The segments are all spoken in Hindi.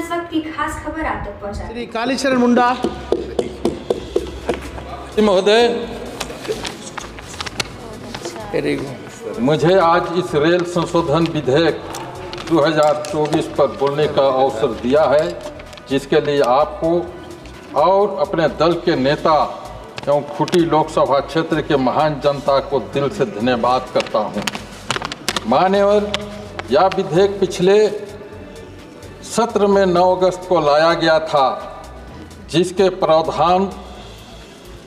इस वक्त की खास खबर आप तक पहुंचा श्री कालीचरण मुंडा महोदय, मुझे आज इस रेल संशोधन विधेयक 2024 पर बोलने का अवसर दिया है, जिसके लिए आपको और अपने दल के नेता एवं खूंटी लोकसभा क्षेत्र के महान जनता को दिल से धन्यवाद करता हूं। मान्यवर, यह विधेयक पिछले सत्र में 9 अगस्त को लाया गया था, जिसके प्रावधान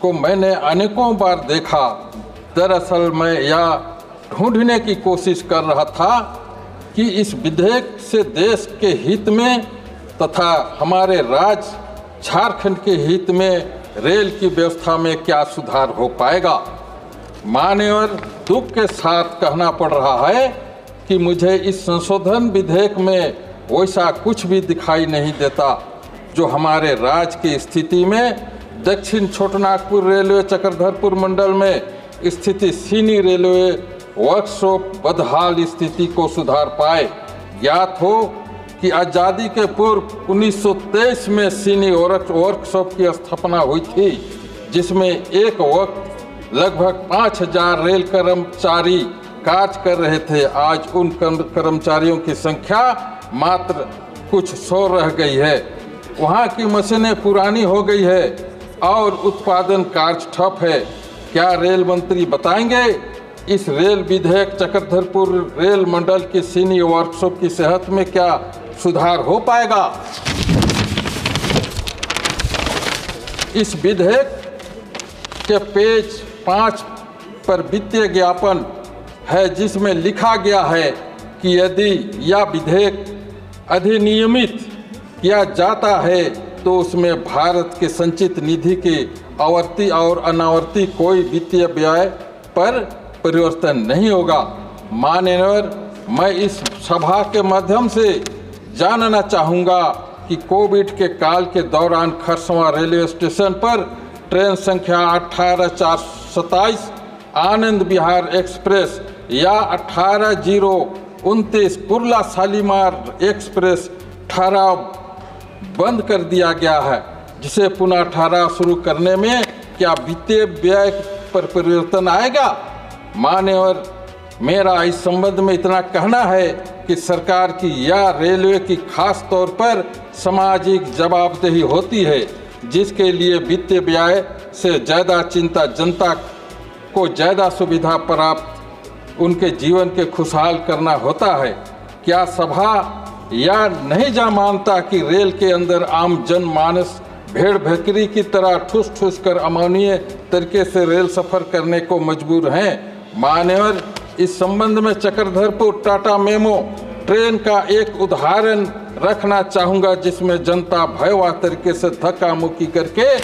को मैंने अनेकों बार देखा। दरअसल मैं यह ढूंढने की कोशिश कर रहा था कि इस विधेयक से देश के हित में तथा हमारे राज्य झारखंड के हित में रेल की व्यवस्था में क्या सुधार हो पाएगा। मान्यवर, दुख के साथ कहना पड़ रहा है कि मुझे इस संशोधन विधेयक में वैसा कुछ भी दिखाई नहीं देता जो हमारे राज्य की स्थिति में दक्षिण छोटनागपुर रेलवे चक्रधरपुर मंडल में स्थिति सीनी रेलवे वर्कशॉप बदहाल स्थिति को सुधार पाए। ज्ञात हो कि आज़ादी के पूर्व 1923 में सीनी वर्कशॉप की स्थापना हुई थी, जिसमें एक वक्त लगभग 5000 रेल कर्मचारी कार्य कर रहे थे। आज उन कर्मचारियों की संख्या मात्र कुछ 100 रह गई है। वहाँ की मशीनें पुरानी हो गई है और उत्पादन कार्य ठप है। क्या रेल मंत्री बताएंगे इस रेल विधेयक चक्रधरपुर रेल मंडल की सीनी वर्कशॉप की सेहत में क्या सुधार हो पाएगा। इस विधेयक के पेज 5 पर वित्तीय ज्ञापन है, जिसमें लिखा गया है कि यदि यह विधेयक अधिनियमित किया जाता है तो उसमें भारत के संचित निधि की आवर्ती और अनावर्ती कोई वित्तीय व्यय पर परिवर्तन नहीं होगा। मान्यवर, मैं इस सभा के माध्यम से जानना चाहूँगा कि कोविड के काल के दौरान खरसवां रेलवे स्टेशन पर ट्रेन संख्या 18427 आनंद विहार एक्सप्रेस या 18029 कुर्ला शालीमार एक्सप्रेस ठहराव बंद कर दिया गया है, जिसे पुनः ठहराव शुरू करने में क्या वित्तीय व्यय पर परिवर्तन आएगा। मान्यवर, मेरा इस संबंध में इतना कहना है कि सरकार की या रेलवे की खास तौर पर सामाजिक जवाबदेही होती है, जिसके लिए वित्तीय व्यय से ज़्यादा चिंता जनता को ज़्यादा सुविधा प्राप्त उनके जीवन के खुशहाल करना होता है। क्या सभा या नहीं जा मानता कि रेल के अंदर आम जनमानस भेड़ बकरी की तरह ठूस ठूस कर अमानवीय तरीके से रेल सफ़र करने को मजबूर हैं। मान्यवर, इस संबंध में चक्रधरपुर टाटा मेमो ट्रेन का एक उदाहरण रखना चाहूँगा, जिसमें जनता भयवा तरीके से धक्का मुक्की करके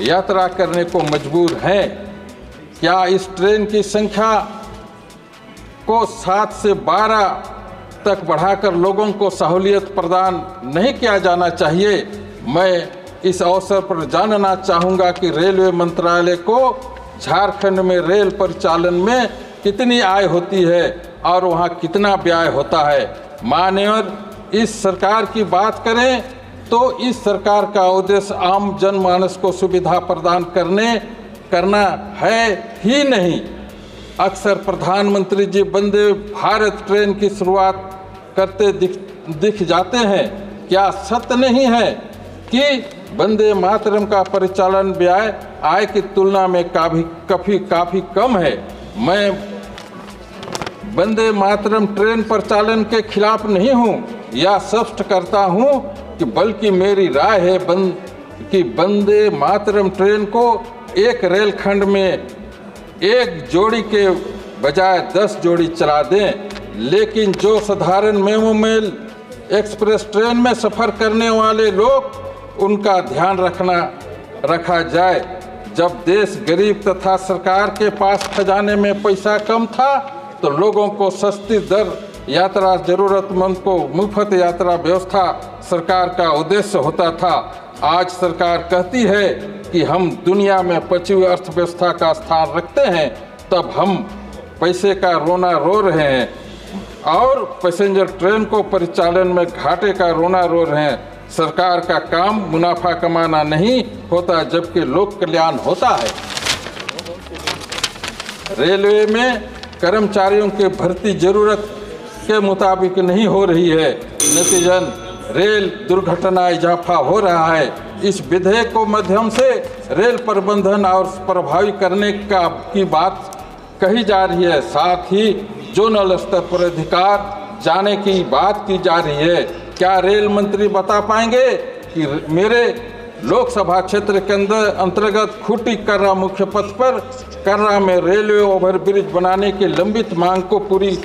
यात्रा करने को मजबूर हैं। क्या इस ट्रेन की संख्या को 7 से 12 तक बढ़ाकर लोगों को सहूलियत प्रदान नहीं किया जाना चाहिए। मैं इस अवसर पर जानना चाहूँगा कि रेलवे मंत्रालय को झारखंड में रेल परिचालन में कितनी आय होती है और वहाँ कितना व्यय होता है। मान्यवर, इस सरकार की बात करें तो इस सरकार का उद्देश्य आम जनमानस को सुविधा प्रदान करना है ही नहीं। अक्सर प्रधानमंत्री जी वंदे भारत ट्रेन की शुरुआत करते दिख जाते हैं। क्या सत्य नहीं है कि वंदे मातरम का परिचालन व्यय आय की तुलना में काफ़ी कम है। मैं वंदे मातरम ट्रेन परिचालन के खिलाफ नहीं हूँ, या स्पष्ट करता हूँ कि बल्कि मेरी राय है कि वंदे मातरम ट्रेन को एक रेलखंड में 1 जोड़ी के बजाय 10 जोड़ी चला दें। लेकिन जो साधारण मेमो मेल एक्सप्रेस ट्रेन में सफ़र करने वाले लोग, उनका ध्यान रखा जाए। जब देश गरीब तथा सरकार के पास खजाने में पैसा कम था तो लोगों को सस्ती दर यात्रा, ज़रूरतमंद को मुफ्त यात्रा व्यवस्था सरकार का उद्देश्य होता था। आज सरकार कहती है कि हम दुनिया में पश्चिमी अर्थव्यवस्था का स्थान रखते हैं, तब हम पैसे का रोना रो रहे हैं। और पैसेंजर ट्रेन को परिचालन में घाटे का रोना रो रहे हैं। सरकार का काम मुनाफा कमाना नहीं होता, जबकि लोक कल्याण होता है। रेलवे में कर्मचारियों की भर्ती जरूरत के मुताबिक नहीं हो रही है, नतीजन रेल दुर्घटना इजाफा हो रहा है। इस विधेयक को माध्यम से रेल प्रबंधन और प्रभावी करने की बात कही जा रही है, साथ ही जोनल स्तर पर अधिकार जाने की बात की जा रही है। क्या रेल मंत्री बता पाएंगे कि मेरे लोकसभा क्षेत्र के अंतर्गत खूंटी कर्रा मुख्य पथ पर कर्रा में रेलवे ओवरब्रिज बनाने की लंबित मांग को पूरी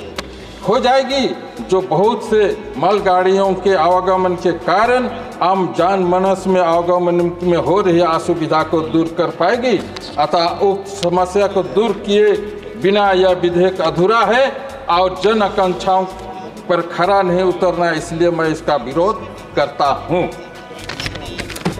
हो जाएगी, जो बहुत से मालगाड़ियों के आवागमन के कारण आम जान मानस में आवागमन में हो रही असुविधा को दूर कर पाएगी। अतः उक्त समस्या को दूर किए बिना यह विधेयक अधूरा है और जन आकांक्षाओं पर खरा नहीं उतरना, इसलिए मैं इसका विरोध करता हूँ।